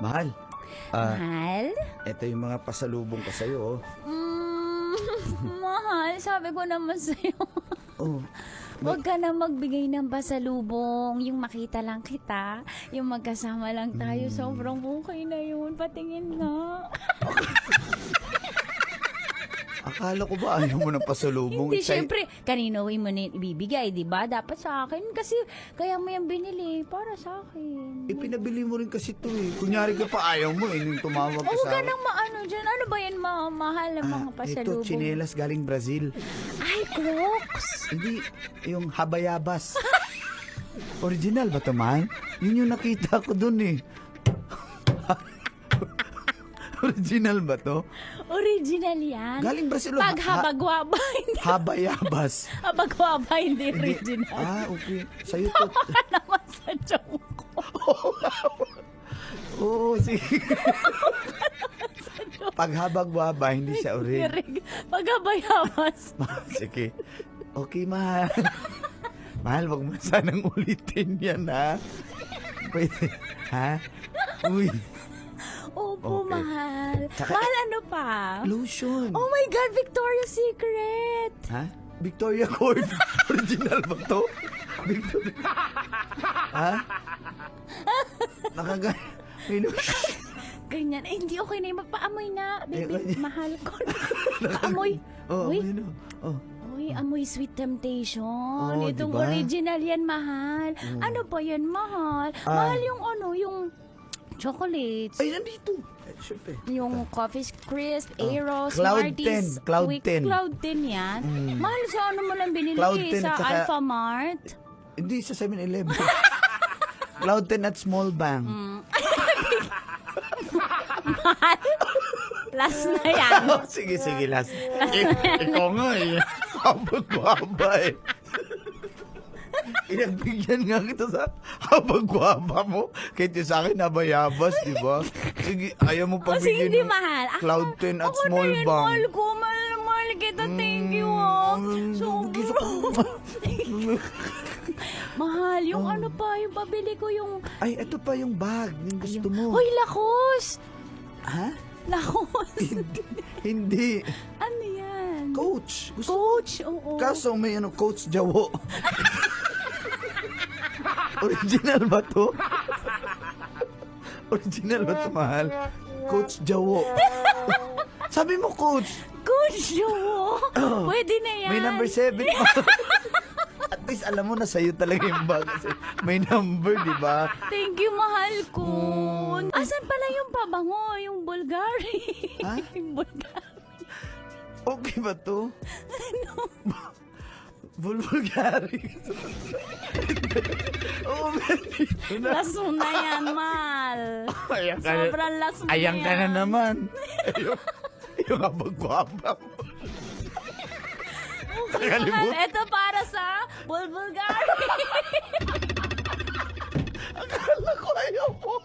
Mahal, Mahal? ito yung mga pasalubong ko sa'yo. Mahal, sabi ko naman sa'yo. Oh, Huwag ka na magbigay ng pasalubong. Yung makita lang kita, yung magkasama lang tayo, sobrang okay na yun. Patingin nga. akala ko ba ayaw mo ng pasalubong? Hindi, Sa'yo- syempre, kanino mo na ibibigay, di ba? Dapat sa akin. Kasi, kaya mo yung binili, para sa akin. Pinabili mo rin kasi ito eh. Kunyari ka pa ayaw mo eh, nung tumawag ka Huwag sa ka nang maano dyan. Ano ba yan, mahal na mga Ito, pasalubong? chinelas galing Brazil. Ay, Crocs! Hindi, yung habayabas. Original ba ito, man? Yun yung nakita ko dun eh. Original ba to? Original yan. Galing Brazil. Pag habagwaba, hindi. Habayabas. Habagwaba, hindi Hindi. original. Okay. Sa'yo to. Baka naman sa joke ko. Oo, sige. Pag habagwaba, hindi siya original. Pag habayabas. Sige. Okay, mahal. Mahal, wag mo sanang ulitin yan, ha? Pwede. Ha? Uy. Opo, Okay. mahal. Tsaka- Mahal, ano pa? Lotion. Oh my God, Victoria's Secret. Ha? Victoria Court. Original ba to? Victoria. Ha? Nakaga... May lotion. Ganyan. Eh, hindi okay na yun. Magpaamoy na. Baby, ganyan. mahal ko. Amoy. Oh, Uy. ano? Oh. Uy, amoy Sweet Temptation. Oh, Itong diba? original yan, mahal. Ano ba yan, mahal? Mahal yung yung chocolates. Ay, nandito. Eh, syempre. Yung Coffee Crisp, Aeros, Cloud Smarties. 10, Cloud Quick 10. Cloud 10 yan. Mahal sa ano mo lang binili? Cloud 10 sa at saka- Alpha Mart? Hindi, sa 7-Eleven. Cloud 10 at Small Bang. Last na yan. Sige, sige, last. Ikaw nga eh. Habag-waba eh. Inagbigyan nga kita sa habag-waba mo. Kahit yung sa akin nabayabas, di ba? Sige, ayaw mo Kasi pagbigyan hindi ng mahal. Cloud 10 at Ako Small na yan, Bang. mahal ko. Mahal kita. Thank you, Gusto Mahal. Yung ano pa, yung pabili ko yung... Ay, ito pa yung bag. Yung gusto mo. Hoy, Lacoste! Ha? Lacoste. Hindi. Ano yan? Coach. Gusto Coach, oo. Kaso may Coach Jawo. Original ba to? Original ba to, mahal? Coach Jawo. Sabi mo, Coach. Coach, oo. Pwede na yan. May number 7. At least alam mo na sa'yo talaga yung bag. Kasi may number, di ba? Thank you, mahal ko. Asan pala yung pabango? Yung Bulgari. Ha? Yung Bulgari. Okay ba to? Ano? Bulgari. Oo, dito na. Laso na yan, mahal. Ayan ka na. Sobrang laso na Ayan yan. ka na naman. yung abagwaba mo. Okay, mahal. Ito para sa Bulgari. Akala ko ayaw mo.